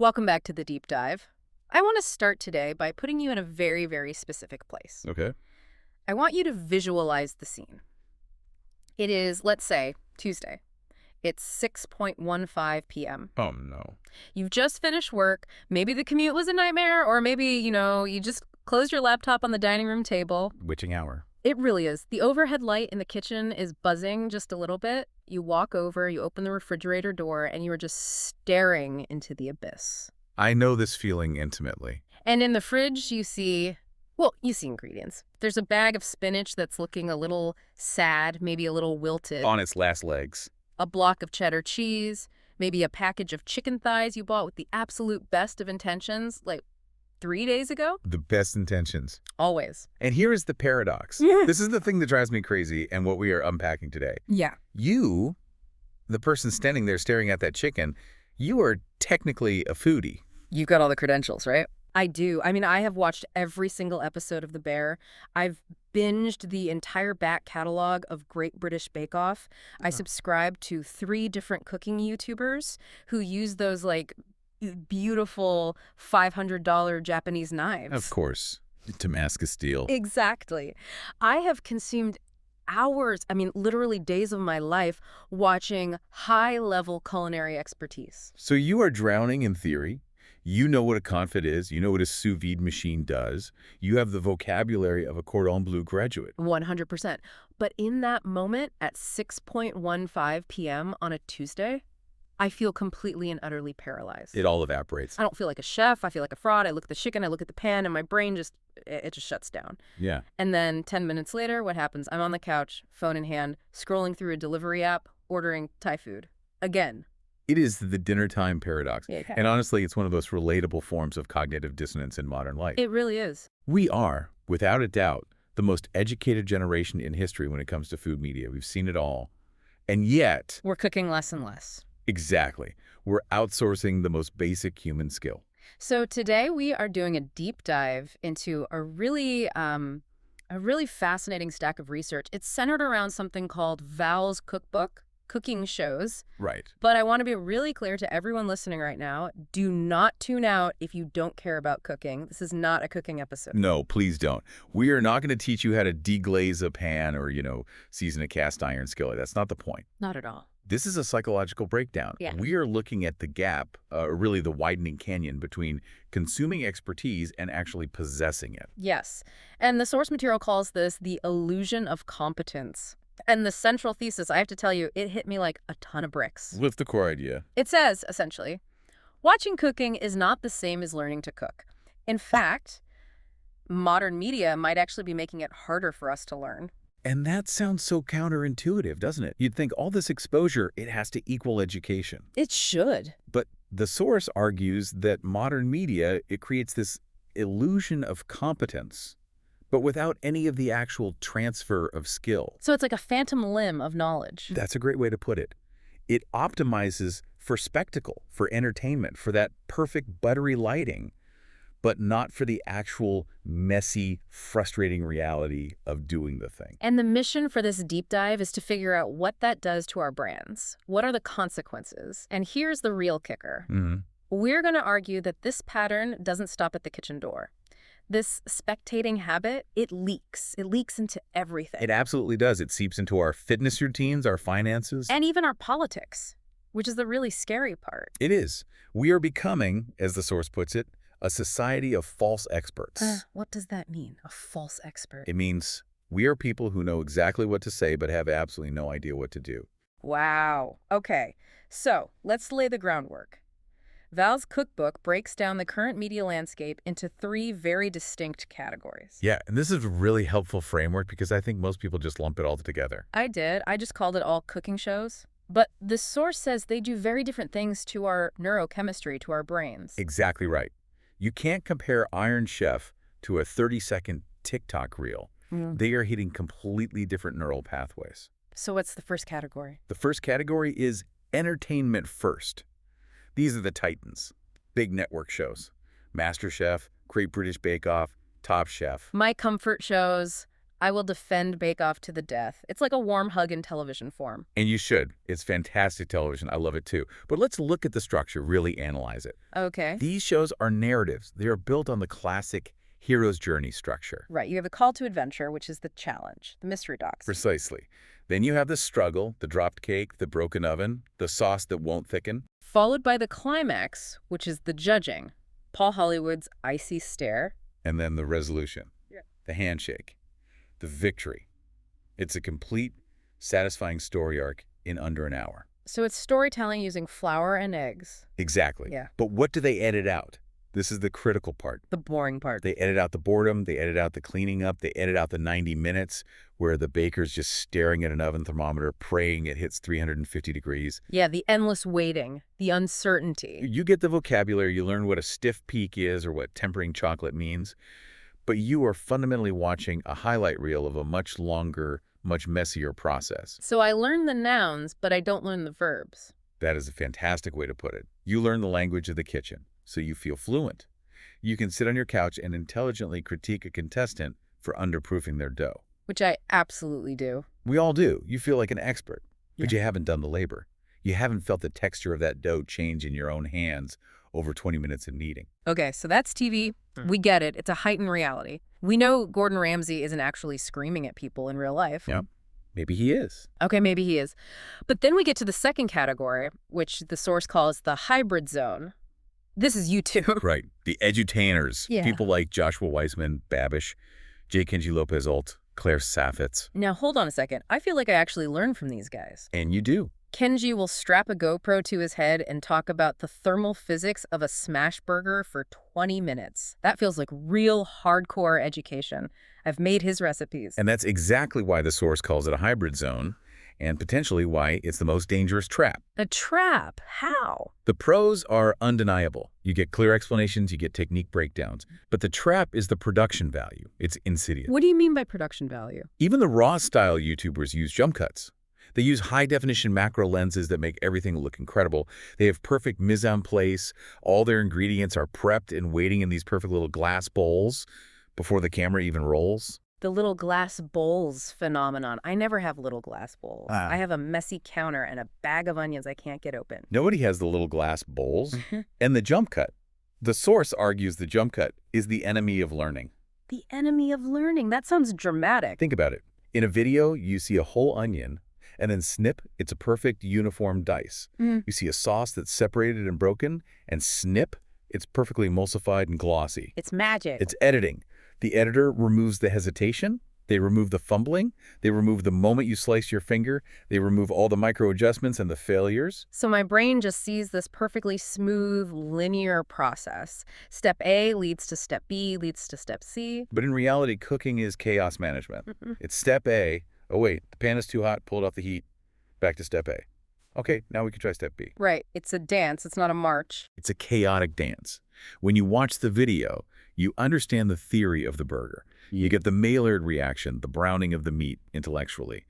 Welcome back to the deep dive. I want to start today by putting you in a very, very specific place. Okay. I want you to visualize the scene. It is, let's say, Tuesday. It's 6:15 p.m. Oh, no. You've just finished work. Maybe the commute was a nightmare, or maybe, you just closed your laptop on the dining room table. Witching hour. It really is. The overhead light in the kitchen is buzzing just a little bit. You walk over, you open the refrigerator door, and you are just staring into the abyss. I know this feeling intimately. And in the fridge, you see ingredients. There's a bag of spinach that's looking a little sad, maybe a little wilted. On its last legs. A block of cheddar cheese, maybe a package of chicken thighs you bought with the absolute best of intentions, like 3 days ago. The best intentions. Always. And here is the paradox. This is the thing that drives me crazy and what we are unpacking today. Yeah. You, the person standing there staring at that chicken, you are technically a foodie. You've got all the credentials, right? I do. I mean, I have watched every single episode of The Bear. I've binged the entire back catalog of Great British Bake Off. I subscribe to 3 different cooking YouTubers who use those, beautiful $500 Japanese knives. Of course. Damascus steel. Exactly. I have consumed hours, literally days of my life, watching high-level culinary expertise. So you are drowning in theory. You know what a confit is. You know what a sous vide machine does. You have the vocabulary of a cordon bleu graduate. 100%. But in that moment at 6:15 p.m. on a Tuesday, I feel completely and utterly paralyzed. It all evaporates. I don't feel like a chef. I feel like a fraud. I look at the chicken, I look at the pan, and my brain just shuts down. Yeah. And then 10 minutes later, what happens? I'm on the couch, phone in hand, scrolling through a delivery app, ordering Thai food. Again. It is the dinner time paradox. Yeah, okay. And honestly, it's one of those relatable forms of cognitive dissonance in modern life. It really is. We are, without a doubt, the most educated generation in history when it comes to food media. We've seen it all. And yet... We're cooking less and less. Exactly. We're outsourcing the most basic human skill. So today we are doing a deep dive into a really fascinating stack of research. It's centered around something called Val's Cookbook, cooking shows. Right. But I want to be really clear to everyone listening right now, do not tune out if you don't care about cooking. This is not a cooking episode. No, please don't. We are not going to teach you how to deglaze a pan or, season a cast iron skillet. That's not the point. Not at all. This is a psychological breakdown. Yeah. We are looking at the gap, really the widening canyon between consuming expertise and actually possessing it. Yes. And the source material calls this the illusion of competence. And the central thesis, I have to tell you, it hit me like a ton of bricks. What's the core idea? It says, essentially, watching cooking is not the same as learning to cook. In fact, modern media might actually be making it harder for us to learn. And that sounds so counterintuitive, doesn't it? You'd think all this exposure, it has to equal education. It should. But the source argues that modern media, it creates this illusion of competence, but without any of the actual transfer of skill. So it's like a phantom limb of knowledge. That's a great way to put it. It optimizes for spectacle, for entertainment, for that perfect buttery lighting, but not for the actual messy, frustrating reality of doing the thing. And the mission for this deep dive is to figure out what that does to our brands. What are the consequences? And here's the real kicker. We're going to argue that this pattern doesn't stop at the kitchen door. This spectating habit, it leaks. It leaks into everything. It absolutely does. It seeps into our fitness routines, our finances. And even our politics, which is the really scary part. It is. We are becoming, as the source puts it, a society of false experts. What does that mean, a false expert? It means we are people who know exactly what to say but have absolutely no idea what to do. Wow. Okay, so let's lay the groundwork. Val's Cookbook breaks down the current media landscape into 3 very distinct categories. Yeah, and this is a really helpful framework because I think most people just lump it all together. I did. I just called it all cooking shows. But the source says they do very different things to our neurochemistry, to our brains. Exactly right. You can't compare Iron Chef to a 30-second TikTok reel. They are hitting completely different neural pathways. So what's the first category? The first category is entertainment first. These are the titans, big network shows. MasterChef, Great British Bake Off, Top Chef. My comfort shows, I will defend Bake Off to the death. It's like a warm hug in television form. And you should. It's fantastic television. I love it too. But let's look at the structure, really analyze it. Okay. These shows are narratives. They are built on the classic hero's journey structure. Right. You have the call to adventure, which is the challenge, the mystery docs. Precisely. Then you have the struggle, the dropped cake, the broken oven, the sauce that won't thicken. Followed by the climax, which is the judging. Paul Hollywood's icy stare. And then the resolution, the handshake, the victory. It's a complete, satisfying story arc in under an hour. So it's storytelling using flour and eggs. Exactly. Yeah. But what do they edit out? This is the critical part. The boring part. They edit out the boredom, they edit out the cleaning up, they edit out the 90 minutes where the baker's just staring at an oven thermometer, praying it hits 350 degrees. Yeah, the endless waiting, the uncertainty. You get the vocabulary, you learn what a stiff peak is or what tempering chocolate means, but you are fundamentally watching a highlight reel of a much longer, much messier process. So I learn the nouns, but I don't learn the verbs. That is a fantastic way to put it. You learn the language of the kitchen, so you feel fluent. You can sit on your couch and intelligently critique a contestant for underproofing their dough. Which I absolutely do. We all do. You feel like an expert, but Yeah. you haven't done the labor. You haven't felt the texture of that dough change in your own hands over 20 minutes of kneading. Okay, so that's TV. We get it. It's a heightened reality. We know Gordon Ramsay isn't actually screaming at people in real life. Yeah, maybe he is. Okay, maybe he is. But then we get to the second category, which the source calls the hybrid zone. This is YouTube. Right. The edutainers. Yeah. People like Joshua Weissman, Babish, J. Kenji Lopez-Alt, Claire Saffitz. Now, hold on a second. I feel like I actually learned from these guys. And you do. Kenji will strap a GoPro to his head and talk about the thermal physics of a smash burger for 20 minutes. That feels like real hardcore education. I've made his recipes. And that's exactly why the source calls it a hybrid zone, and potentially why it's the most dangerous trap. A trap? How? The pros are undeniable. You get clear explanations, you get technique breakdowns. But the trap is the production value. It's insidious. What do you mean by production value? Even the raw-style YouTubers use jump cuts. They use high-definition macro lenses that make everything look incredible. They have perfect mise en place. All their ingredients are prepped and waiting in these perfect little glass bowls before the camera even rolls. The little glass bowls phenomenon. I never have little glass bowls. I have a messy counter and a bag of onions I can't get open. Nobody has the little glass bowls. And the jump cut. The source argues the jump cut is the enemy of learning. The enemy of learning. That sounds dramatic. Think about it. In a video, you see a whole onion, and then snip, it's a perfect uniform dice. You see a sauce that's separated and broken, and snip, it's perfectly emulsified and glossy. It's magic. It's editing. The editor removes the hesitation, they remove the fumbling, they remove the moment you slice your finger, they remove all the micro adjustments and the failures. So my brain just sees this perfectly smooth, linear process. Step A leads to step B, leads to step C. But in reality, cooking is chaos management. It's step A. Oh, wait, the pan is too hot, pull it off the heat. Back to step A. Okay, now we can try step B. Right. It's a dance. It's not a march. It's a chaotic dance. When you watch the video, you understand the theory of the burger. You get the Maillard reaction, the browning of the meat intellectually.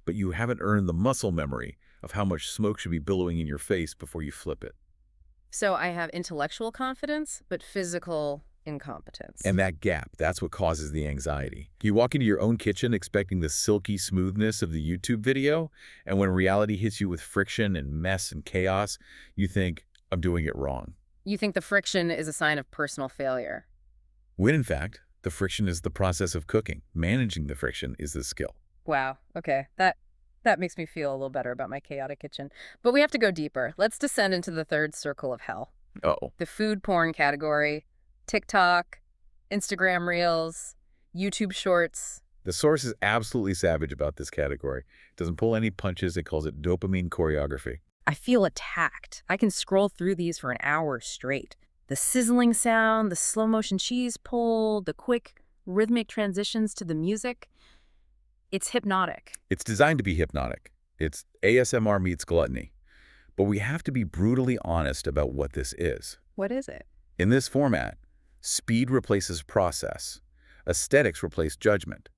But you haven't earned the muscle memory of how much smoke should be billowing in your face before you flip it. So I have intellectual confidence, but physical incompetence. And that gap, that's what causes the anxiety. You walk into your own kitchen expecting the silky smoothness of the YouTube video, and when reality hits you with friction and mess and chaos, you think, I'm doing it wrong. You think the friction is a sign of personal failure. When in fact, the friction is the process of cooking. Managing the friction is the skill. Wow. Okay. That makes me feel a little better about my chaotic kitchen. But we have to go deeper. Let's descend into the third circle of hell. Uh-oh. The food porn category. TikTok, Instagram Reels, YouTube Shorts. The source is absolutely savage about this category. It doesn't pull any punches. It calls it dopamine choreography. I feel attacked. I can scroll through these for an hour straight. The sizzling sound, the slow motion cheese pull, the quick rhythmic transitions to the music. It's hypnotic. It's designed to be hypnotic. It's ASMR meets gluttony. But we have to be brutally honest about what this is. What is it? In this format, speed replaces process. Aesthetics replace judgment.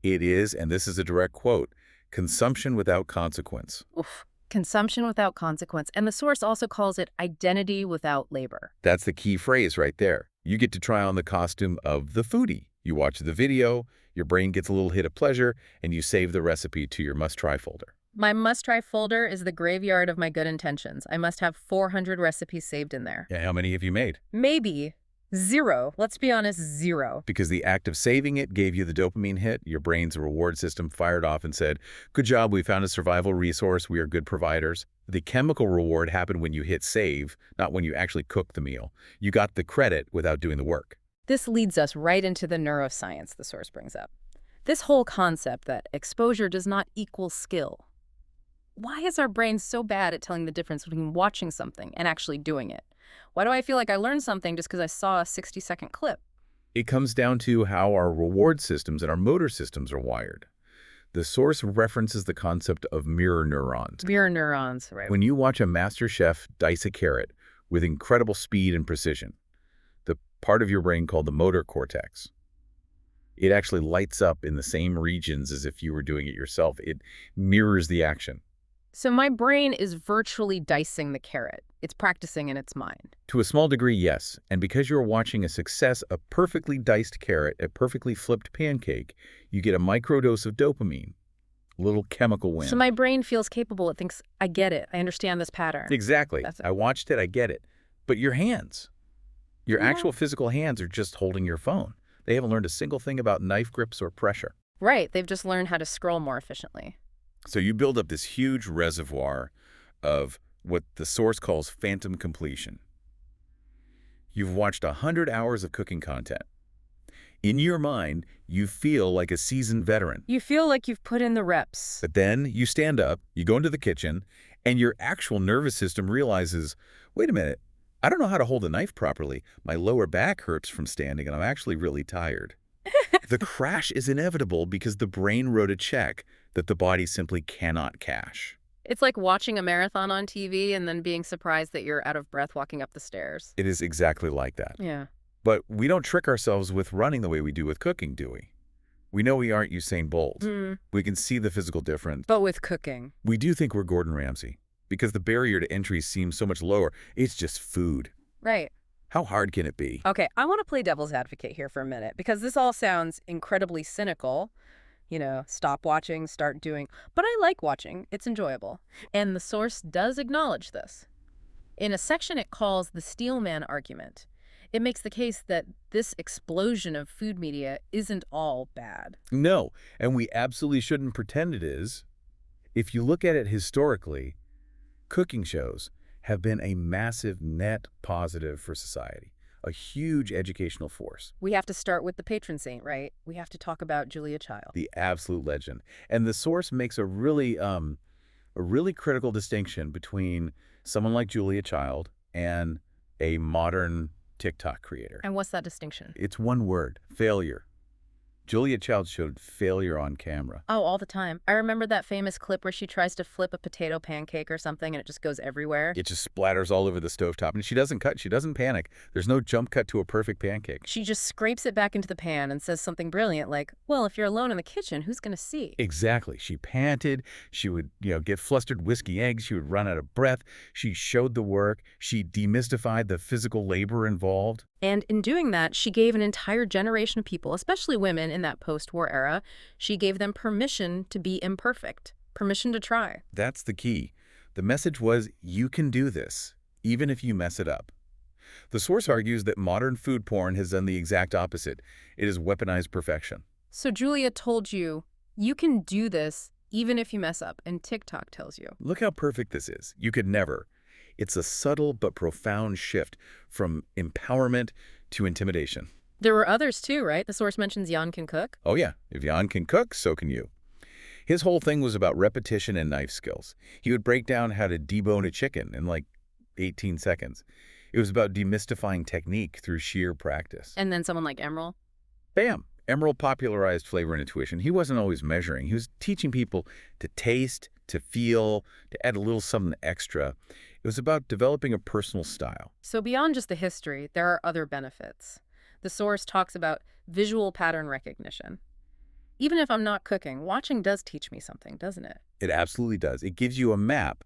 It is, and this is a direct quote, consumption without consequence. Oof. Consumption without consequence. And the source also calls it identity without labor. That's the key phrase right there. You get to try on the costume of the foodie. You watch the video, Your brain gets a little hit of pleasure, and you save the recipe to your must-try folder. My must-try folder is the graveyard of my good intentions. I must have 400 recipes saved in there. Yeah, how many have you made? Maybe 0. Let's be honest, 0. Because the act of saving it gave you the dopamine hit, your brain's reward system fired off and said, "Good job, we found a survival resource, we are good providers." The chemical reward happened when you hit save, not when you actually cooked the meal. You got the credit without doing the work. This leads us right into the neuroscience the source brings up. This whole concept that exposure does not equal skill. Why is our brain so bad at telling the difference between watching something and actually doing it? Why do I feel like I learned something just because I saw a 60-second clip? It comes down to how our reward systems and our motor systems are wired. The source references the concept of mirror neurons. Mirror neurons, right? When you watch a master chef dice a carrot with incredible speed and precision, the part of your brain called the motor cortex, it actually lights up in the same regions as if you were doing it yourself. It mirrors the action. So my brain is virtually dicing the carrot. It's practicing in its mind. To a small degree, yes. And because you're watching a success, a perfectly diced carrot, a perfectly flipped pancake, you get a microdose of dopamine, a little chemical win. So my brain feels capable. It thinks, I get it. I understand this pattern. Exactly. I watched it. I get it. But your hands, your actual physical hands are just holding your phone. They haven't learned a single thing about knife grips or pressure. Right. They've just learned how to scroll more efficiently. So you build up this huge reservoir of what the source calls phantom completion. You've watched 100 hours of cooking content. In your mind, you feel like a seasoned veteran. You feel like you've put in the reps. But then you stand up, you go into the kitchen, and your actual nervous system realizes, wait a minute, I don't know how to hold a knife properly. My lower back hurts from standing, and I'm actually really tired. The crash is inevitable because the brain wrote a check that the body simply cannot cash. It's like watching a marathon on TV and then being surprised that you're out of breath walking up the stairs. It is exactly like that. Yeah. But we don't trick ourselves with running the way we do with cooking, do we? We know we aren't Usain Bolt. We can see the physical difference. But with cooking. We do think we're Gordon Ramsay because the barrier to entry seems so much lower. It's just food. Right. How hard can it be? Okay, I want to play devil's advocate here for a minute because this all sounds incredibly cynical. You know, stop watching, start doing. But I like watching. It's enjoyable. And the source does acknowledge this. In a section it calls the Steelman argument, it makes the case that this explosion of food media isn't all bad. No, and we absolutely shouldn't pretend it is. If you look at it historically, cooking shows have been a massive net positive for society, a huge educational force. We have to start with the patron saint, right? We have to talk about Julia Child. The absolute legend. And the source makes a really critical distinction between someone like Julia Child and a modern TikTok creator. And what's that distinction? It's one word: failure. Julia Child showed failure on camera. Oh, all the time. I remember that famous clip where she tries to flip a potato pancake or something and it just goes everywhere. It just splatters all over the stovetop. And she doesn't cut. She doesn't panic. There's no jump cut to a perfect pancake. She just scrapes it back into the pan and says something brilliant like, well, if you're alone in the kitchen, who's going to see? Exactly. She panted. She would, get flustered whiskey eggs. She would run out of breath. She showed the work. She demystified the physical labor involved. And in doing that, she gave an entire generation of people, especially women in that post-war era, she gave them permission to be imperfect, permission to try. That's the key. The message was, you can do this, even if you mess it up. The source argues that modern food porn has done the exact opposite. It has weaponized perfection. So Julia told you, you can do this even if you mess up, and TikTok tells you. Look how perfect this is. You could never. It's a subtle but profound shift from empowerment to intimidation. There were others too, right? The source mentions Jan can cook. Oh yeah, if Jan can cook, so can you. His whole thing was about repetition and knife skills. He would break down how to debone a chicken in like 18 seconds. It was about demystifying technique through sheer practice. And then someone like Emerald? Bam! Emerald popularized flavor and intuition. He wasn't always measuring. He was teaching people to taste, to feel, to add a little something extra. It was about developing a personal style. So beyond just the history, there are other benefits. The source talks about visual pattern recognition. Even if I'm not cooking, watching does teach me something, doesn't it? It absolutely does. It gives you a map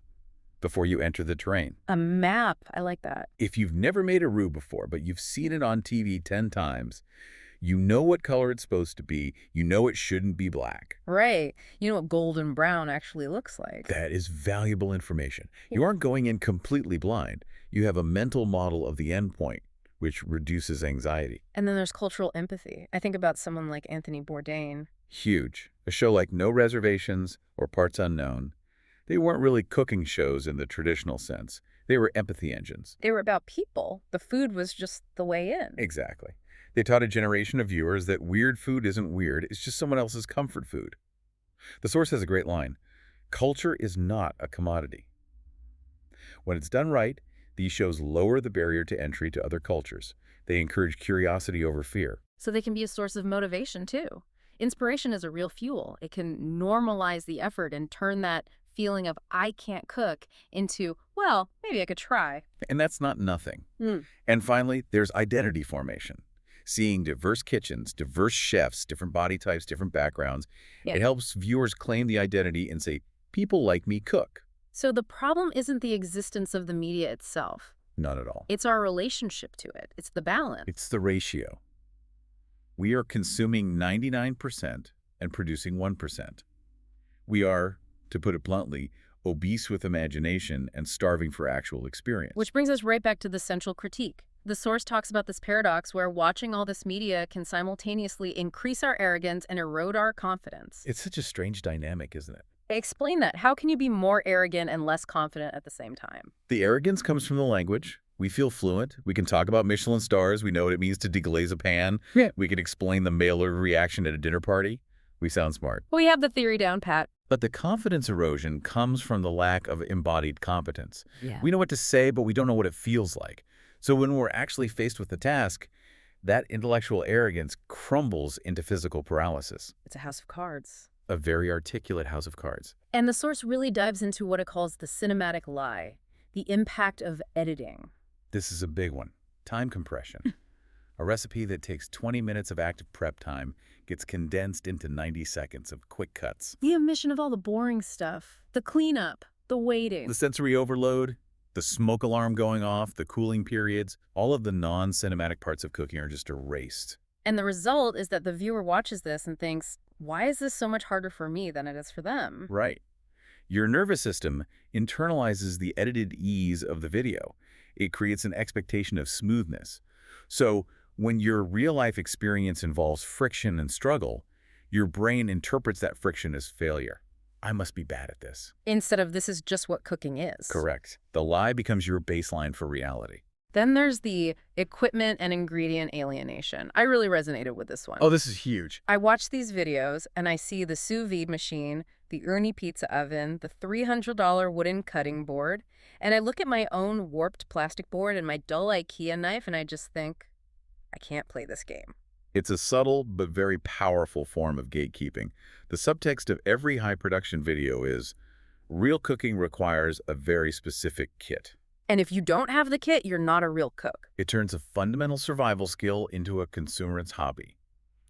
before you enter the terrain. A map. I like that. If you've never made a roux before, but you've seen it on TV 10 times, You know what color it's supposed to be. You know it shouldn't be black. Right. You know what golden brown actually looks like. That is valuable information. Yeah. You aren't going in completely blind. You have a mental model of the endpoint, which reduces anxiety. And then there's cultural empathy. I think about someone like Anthony Bourdain. Huge. A show like No Reservations or Parts Unknown, they weren't really cooking shows in the traditional sense. They were empathy engines. They were about people. The food was just the way in. Exactly. They taught a generation of viewers that weird food isn't weird, it's just someone else's comfort food. The source has a great line. Culture is not a commodity. When it's done right, these shows lower the barrier to entry to other cultures. They encourage curiosity over fear. So they can be a source of motivation, too. Inspiration is a real fuel. It can normalize the effort and turn that feeling of I can't cook into, well, maybe I could try. And that's not nothing. Mm. And finally, there's identity formation. Seeing diverse kitchens, diverse chefs, different body types, different backgrounds, Yeah. it helps viewers claim the identity and say, people like me cook. So the problem isn't the existence of the media itself. Not at all. It's our relationship to it. It's the balance. It's the ratio. We are consuming 99% and producing 1%. We are, to put it bluntly, obese with imagination and starving for actual experience. Which brings us right back to the central critique. The source talks about this paradox where watching all this media can simultaneously increase our arrogance and erode our confidence. It's such a strange dynamic, isn't it? Explain that. How can you be more arrogant and less confident at the same time? The arrogance comes from the language. We feel fluent. We can talk about Michelin stars. We know what it means to deglaze a pan. Yeah. We can explain the Maillard reaction at a dinner party. We sound smart. We have the theory down pat. But the confidence erosion comes from the lack of embodied competence. Yeah. We know what to say, but we don't know what it feels like. So when we're actually faced with the task, that intellectual arrogance crumbles into physical paralysis. It's a house of cards. A very articulate house of cards. And the source really dives into what it calls the cinematic lie, the impact of editing. This is a big one. Time compression. A recipe that takes 20 minutes of active prep time gets condensed into 90 seconds of quick cuts. The omission of all the boring stuff, the cleanup, the waiting. The sensory overload, the smoke alarm going off, the cooling periods, all of the non-cinematic parts of cooking are just erased. And the result is that the viewer watches this and thinks, why is this so much harder for me than it is for them? Right. Your nervous system internalizes the edited ease of the video. It creates an expectation of smoothness. So when your real-life experience involves friction and struggle, your brain interprets that friction as failure. I must be bad at this. Instead of this is just what cooking is. Correct. The lie becomes your baseline for reality. Then there's the equipment and ingredient alienation. I really resonated with this one. Oh, this is huge. I watch these videos and I see the sous vide machine, the Ernie pizza oven, the $300 wooden cutting board, and I look at my own warped plastic board and my dull IKEA knife and I just think, I can't play this game. It's a subtle but very powerful form of gatekeeping. The subtext of every high-production video is, real cooking requires a very specific kit. And if you don't have the kit, you're not a real cook. It turns a fundamental survival skill into a consumerist hobby.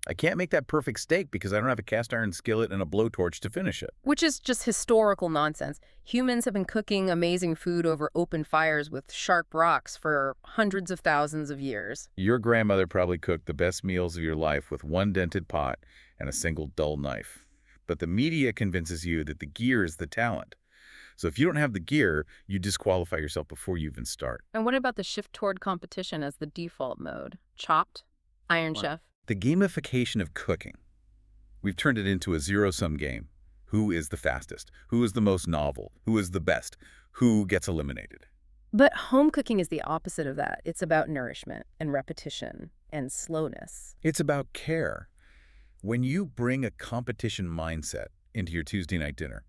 I can't make that perfect steak because I don't have a cast iron skillet and a blowtorch to finish it. Which is just historical nonsense. Humans have been cooking amazing food over open fires with sharp rocks for hundreds of thousands of years. Your grandmother probably cooked the best meals of your life with one dented pot and a single dull knife. But the media convinces you that the gear is the talent. So if you don't have the gear, you disqualify yourself before you even start. And what about the shift toward competition as the default mode? Chopped? Iron Chef? The gamification of cooking. We've turned it into a zero-sum game. Who is the fastest? Who is the most novel? Who is the best? Who gets eliminated? But home cooking is the opposite of that. It's about nourishment and repetition and slowness. It's about care. When you bring a competition mindset into your Tuesday night dinner,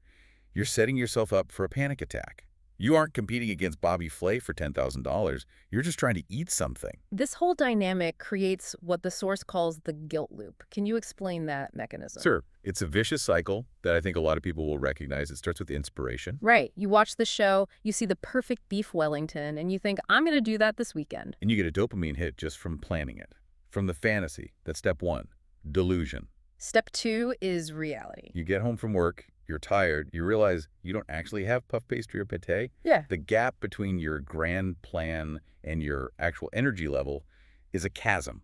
you're setting yourself up for a panic attack. You aren't competing against Bobby Flay for $10,000. You're just trying to eat something. This whole dynamic creates what the source calls the guilt loop. Can you explain that mechanism? Sure. It's a vicious cycle that I think a lot of people will recognize. It starts with inspiration. Right. You watch the show, you see the perfect beef Wellington, and you think, I'm going to do that this weekend. And you get a dopamine hit just from planning it. From the fantasy. That's step one. Delusion. Step two is reality. You get home from work, you're tired, you realize you don't actually have puff pastry or pâté. Yeah. The gap between your grand plan and your actual energy level is a chasm.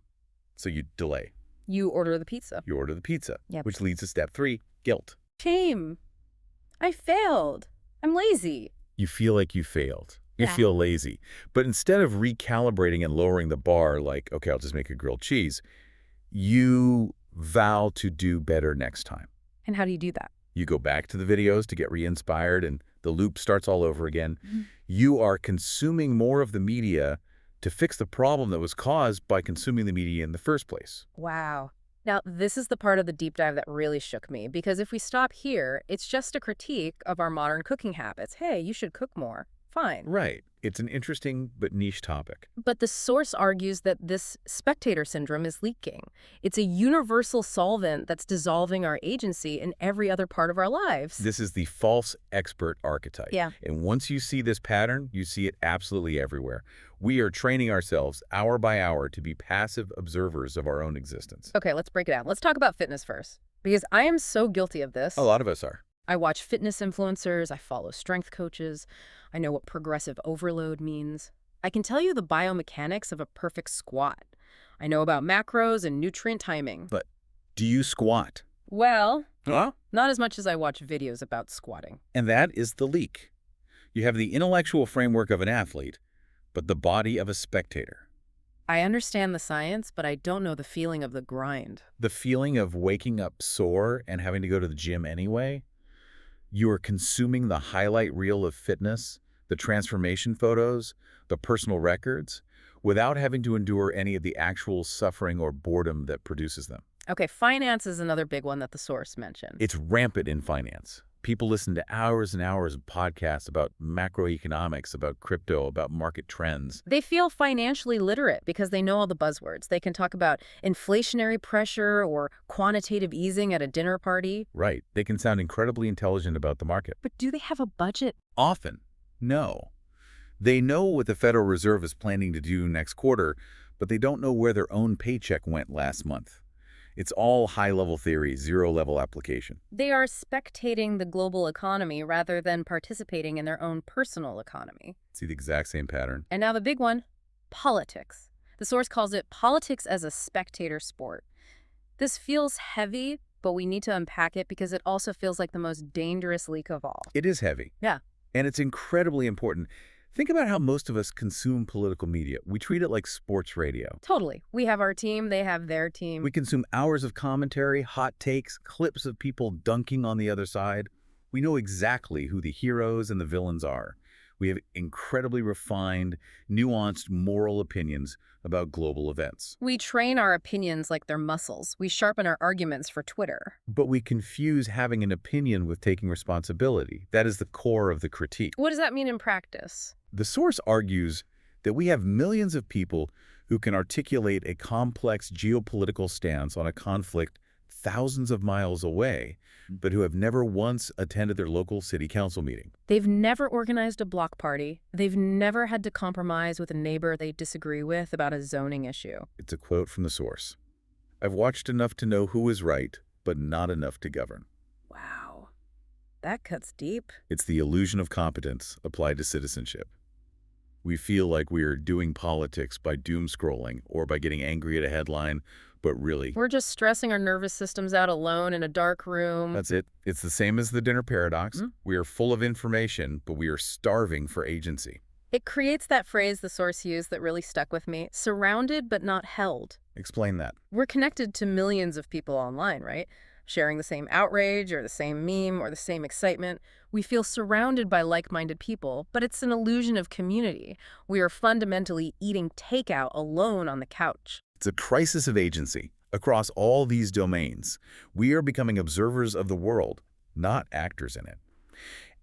So you delay. You order the pizza. You order the pizza, Yep. which leads to step 3, guilt. Shame. I failed. I'm lazy. You feel like you failed. You Yeah. feel lazy. But instead of recalibrating and lowering the bar, like, okay, I'll just make a grilled cheese, you vow to do better next time. And how do you do that? You go back to the videos to get re-inspired, and the loop starts all over again. You are consuming more of the media to fix the problem that was caused by consuming the media in the first place. Wow. Now, this is the part of the deep dive that really shook me, because if we stop here, it's just a critique of our modern cooking habits. Hey, you should cook more. Fine. Right. It's an interesting but niche topic. But the source argues that this spectator syndrome is leaking. It's a universal solvent that's dissolving our agency in every other part of our lives. This is the false expert archetype. Yeah. And once you see this pattern, you see it absolutely everywhere. We are training ourselves hour by hour to be passive observers of our own existence. Okay, let's break it down. Let's talk about fitness first, because I am so guilty of this. A lot of us are. I watch fitness influencers, I follow strength coaches, I know what progressive overload means. I can tell you the biomechanics of a perfect squat. I know about macros and nutrient timing. But do you squat? Well, Huh? not as much as I watch videos about squatting. And that is the leak. You have the intellectual framework of an athlete, but the body of a spectator. I understand the science, but I don't know the feeling of the grind. The feeling of waking up sore and having to go to the gym anyway. You are consuming the highlight reel of fitness, the transformation photos, the personal records, without having to endure any of the actual suffering or boredom that produces them. Okay, finance is another big one that the source mentioned. It's rampant in finance. People listen to hours and hours of podcasts about macroeconomics, about crypto, about market trends. They feel financially literate because they know all the buzzwords. They can talk about inflationary pressure or quantitative easing at a dinner party. Right. They can sound incredibly intelligent about the market. But do they have a budget? Often, no. They know what the Federal Reserve is planning to do next quarter, but they don't know where their own paycheck went last month. It's all high-level theory, zero-level application. They are spectating the global economy rather than participating in their own personal economy. See the exact same pattern. And now the big one, politics. The source calls it politics as a spectator sport. This feels heavy, but we need to unpack it because it also feels like the most dangerous leak of all. It is heavy. Yeah. And it's incredibly important. Think about how most of us consume political media. We treat it like sports radio. Totally. We have our team, they have their team. We consume hours of commentary, hot takes, clips of people dunking on the other side. We know exactly who the heroes and the villains are. We have incredibly refined, nuanced moral opinions about global events. We train our opinions like they're muscles. We sharpen our arguments for Twitter. But we confuse having an opinion with taking responsibility. That is the core of the critique. What does that mean in practice? The source argues that we have millions of people who can articulate a complex geopolitical stance on a conflict thousands of miles away, but who have never once attended their local city council meeting. They've never organized a block party. They've never had to compromise with a neighbor they disagree with about a zoning issue. It's a quote from the source. I've watched enough to know who is right, but not enough to govern. Wow. That cuts deep. It's the illusion of competence applied to citizenship. We feel like we are doing politics by doom scrolling or by getting angry at a headline, but really, We're just stressing our nervous systems out alone in a dark room. that's it. It's the same as the dinner paradox. We are full of information, but we are starving for agency. It creates that phrase the source used that really stuck with me, surrounded but not held. Explain that. We're connected to millions of people online, right? Sharing the same outrage or the same meme or the same excitement. We feel surrounded by like-minded people, but it's an illusion of community. We are fundamentally eating takeout alone on the couch. It's a crisis of agency across all these domains. We are becoming observers of the world, not actors in it.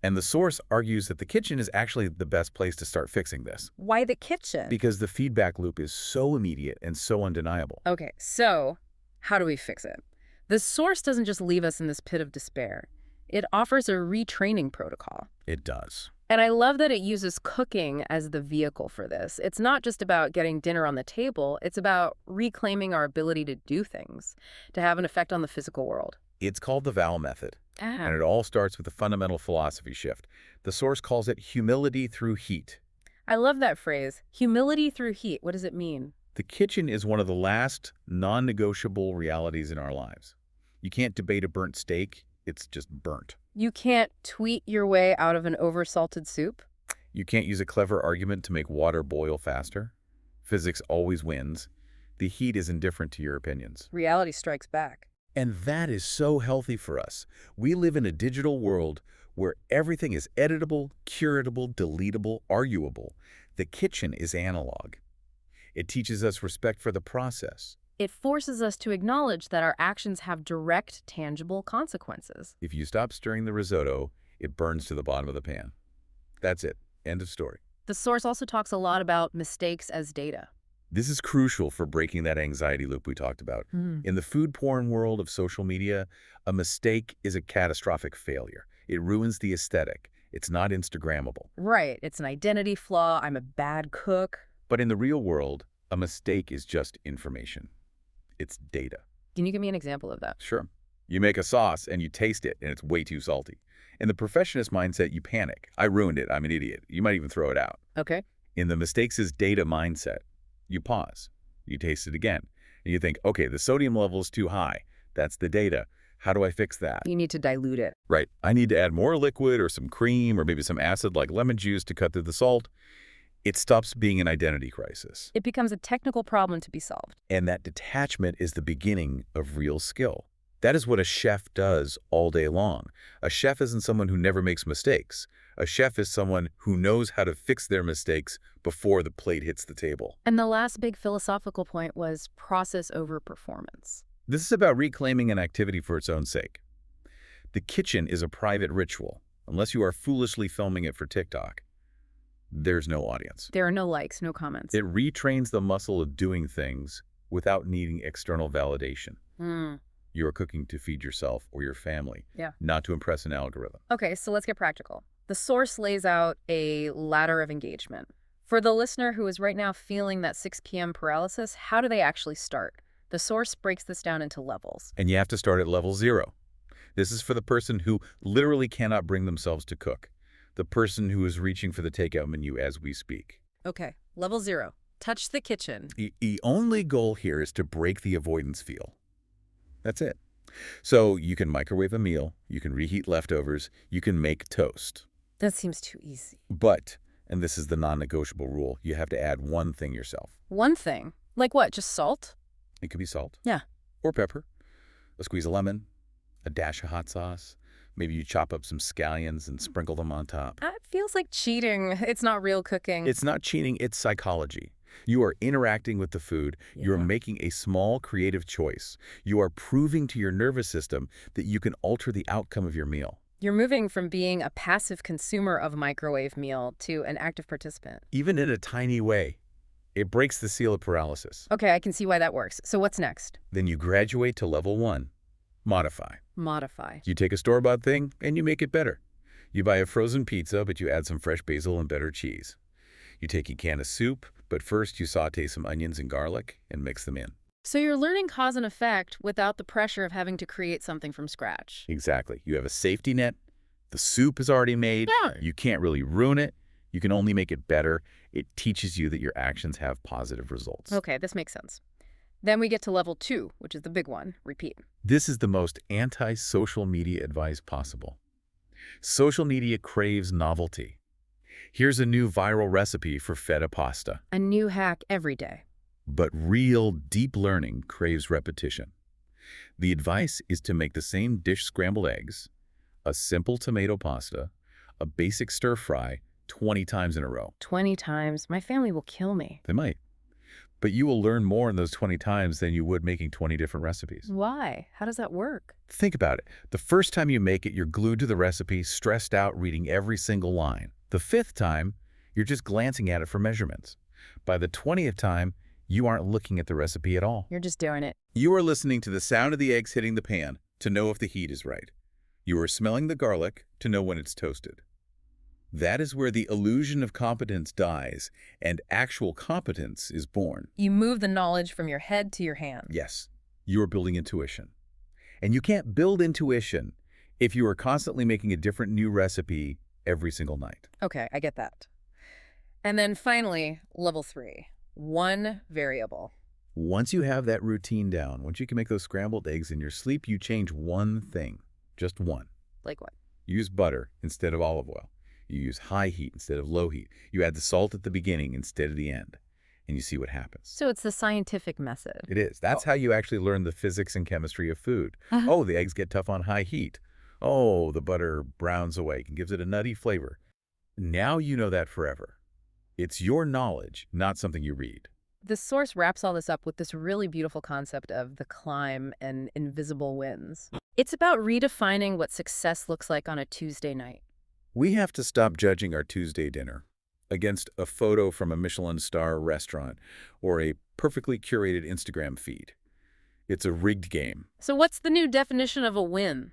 And the source argues that the kitchen is actually the best place to start fixing this, Why the kitchen? because the feedback loop is so immediate and so undeniable. Okay, so how do we fix it? The source doesn't just leave us in this pit of despair. It offers a retraining protocol. It does. And I love that it uses cooking as the vehicle for this. It's not just about getting dinner on the table. It's about reclaiming our ability to do things, to have an effect on the physical world. It's called the VOW method, and it all starts with a fundamental philosophy shift. The source calls it humility through heat. I love that phrase, humility through heat. What does it mean? The kitchen is one of the last non-negotiable realities in our lives. You can't debate a burnt steak. It's just burnt. You can't tweet your way out of an oversalted soup? You can't use a clever argument to make water boil faster. Physics always wins. The heat is indifferent to your opinions. Reality strikes back. And that is so healthy for us. We live in a digital world where everything is editable, curatable, deletable, arguable. The kitchen is analog. It teaches us respect for the process. It forces us to acknowledge that our actions have direct, tangible consequences. If you stop stirring the risotto, it burns to the bottom of the pan. That's it. End of story. The source also talks a lot about mistakes as data. This is crucial for breaking that anxiety loop we talked about. In the food porn world of social media, a mistake is a catastrophic failure. It ruins the aesthetic. It's not Instagrammable. Right. It's an identity flaw. I'm a bad cook. But in the real world, a mistake is just information. It's data. Can you give me an example of that? Sure. You make a sauce and you taste it and it's way too salty. In the perfectionist mindset, you panic. I ruined it. I'm an idiot. You might even throw it out. Okay. In the mistakes is data mindset, you pause. You taste it again. And you think, okay, the sodium level is too high. That's the data. How do I fix that? You need to dilute it. Right. I need to add more liquid or some cream or maybe some acid like lemon juice to cut through the salt. It stops being an identity crisis. It becomes a technical problem to be solved. And that detachment is the beginning of real skill. That is what a chef does all day long. A chef isn't someone who never makes mistakes. A chef is someone who knows how to fix their mistakes before the plate hits the table. And the last big philosophical point was process over performance. This is about reclaiming an activity for its own sake. The kitchen is a private ritual. Unless you are foolishly filming it for TikTok, there's no audience. There are no likes, no comments. It retrains the muscle of doing things without needing external validation. You are cooking to feed yourself or your family, not to impress an algorithm. Okay, so let's get practical. The source lays out a ladder of engagement. For the listener who is right now feeling that 6 p.m. paralysis, how do they actually start? The source breaks this down into levels. And you have to start at level 0. This is for the person who literally cannot bring themselves to cook. The person who is reaching for the takeout menu as we speak. Okay, level 0. Touch the kitchen. The only goal here is to break the avoidance feel. That's it. So you can microwave a meal, you can reheat leftovers, you can make toast. That seems too easy. But, and this is the non-negotiable rule, you have to add one thing yourself. One thing? Like what, just salt? It could be salt. Yeah. Or pepper. A squeeze of lemon. A dash of hot sauce. Maybe you chop up some scallions and sprinkle them on top. It feels like cheating. It's not real cooking. It's not cheating, it's psychology. You are interacting with the food. You're making a small creative choice. You are proving to your nervous system that you can alter the outcome of your meal. You're moving from being a passive consumer of a microwave meal to an active participant. Even in a tiny way. It breaks the seal of paralysis. Okay, I can see why that works. So what's next? Then you graduate to level 1. Modify. Modify. You take a store-bought thing and you make it better. You buy a frozen pizza, but you add some fresh basil and better cheese. You take a can of soup, but first you saute some onions and garlic and mix them in. So you're learning cause and effect without the pressure of having to create something from scratch. Exactly. You have a safety net. The soup is already made. Yeah. You can't really ruin it. You can only make it better. It teaches you that your actions have positive results. Okay, this makes sense. Then we get to level 2, which is the big one. Repeat. This is the most anti-social media advice possible. Social media craves novelty. Here's a new viral recipe for feta pasta. A new hack every day. But real deep learning craves repetition. The advice is to make the same dish scrambled eggs, a simple tomato pasta, a basic stir fry 20 times in a row. 20 times? My family will kill me. They might. But you will learn more in those 20 times than you would making 20 different recipes. Why? How does that work? Think about it. The first time you make it, you're glued to the recipe, stressed out, reading every single line. The 5th time, you're just glancing at it for measurements. By the 20th time, you aren't looking at the recipe at all. You're just doing it. You are listening to the sound of the eggs hitting the pan to know if the heat is right. You are smelling the garlic to know when it's toasted. That is where the illusion of competence dies and actual competence is born. You move the knowledge from your head to your hands. Yes, you are building intuition. And you can't build intuition if you are constantly making a different new recipe every single night. Okay, I get that. And then finally, level 3. One variable. Once you have that routine down, once you can make those scrambled eggs in your sleep, you change one thing, just one. Like what? Use butter instead of olive oil. You use high heat instead of low heat. You add the salt at the beginning instead of the end, and you see what happens. So it's the scientific method. It is. That's how you actually learn the physics and chemistry of food. Oh, the eggs get tough on high heat. Oh, the butter browns away and gives it a nutty flavor. Now you know that forever. It's your knowledge, not something you read. The source wraps all this up with this really beautiful concept of the climb and invisible wins. It's about redefining what success looks like on a Tuesday night. We have to stop judging our Tuesday dinner against a photo from a Michelin star restaurant or a perfectly curated Instagram feed. It's a rigged game. So what's the new definition of a win?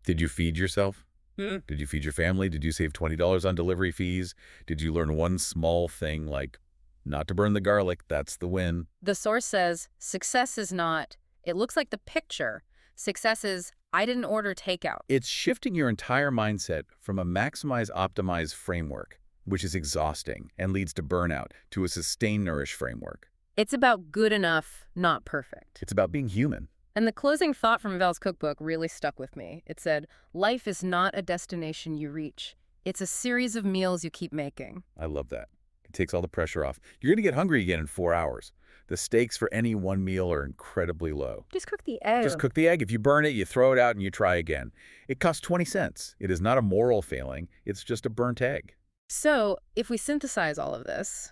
Did you feed yourself? Did you feed your family? Did you save $20 on delivery fees? Did you learn one small thing like not to burn the garlic? That's the win. The source says success is not, it looks like the picture. Success is, I didn't order takeout. It's shifting your entire mindset from a maximize-optimize framework, which is exhausting and leads to burnout, to a sustain-nourish framework. It's about good enough, not perfect. It's about being human. And the closing thought from Val's cookbook really stuck with me. It said, life is not a destination you reach. It's a series of meals you keep making. I love that. It takes all the pressure off. You're going to get hungry again in 4 hours. The stakes for any one meal are incredibly low. Just cook the egg. Just cook the egg. If you burn it, you throw it out and you try again. It costs 20 cents. It is not a moral failing. It's just a burnt egg. So, if we synthesize all of this,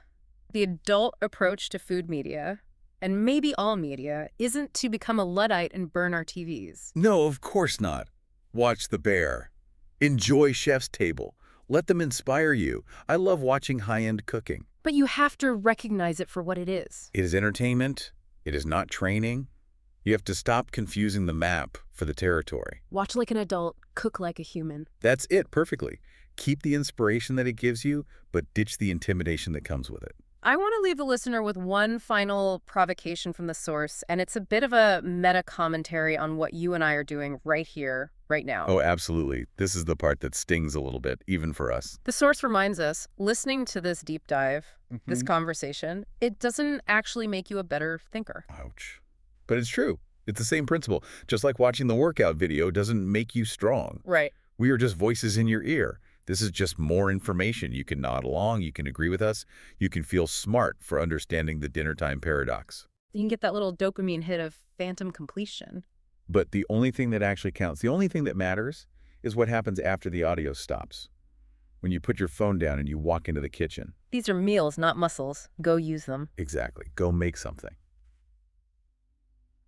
the adult approach to food media, and maybe all media, isn't to become a Luddite and burn our TVs. No, of course not. Watch The Bear. Enjoy Chef's Table. Let them inspire you. I love watching high-end cooking. But you have to recognize it for what it is. It is entertainment. It is not training. You have to stop confusing the map for the territory. Watch like an adult, cook like a human. That's it perfectly. Keep the inspiration that it gives you, but ditch the intimidation that comes with it. I want to leave the listener with one final provocation from the source, and it's a bit of a meta-commentary on what you and I are doing right here, right now. Oh, absolutely. This is the part that stings a little bit, even for us. The source reminds us, listening to this deep dive, this conversation, it doesn't actually make you a better thinker. Ouch. But it's true. It's the same principle. Just like watching the workout video doesn't make you strong. Right. We are just voices in your ear. This is just more information. You can nod along. You can agree with us. You can feel smart for understanding the dinner time paradox. You can get that little dopamine hit of phantom completion. But the only thing that actually counts, the only thing that matters, is what happens after the audio stops. When you put your phone down and you walk into the kitchen. These are meals, not muscles. Go use them. Exactly. Go make something.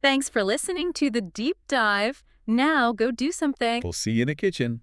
Thanks for listening to The Deep Dive. Now go do something. We'll see you in the kitchen.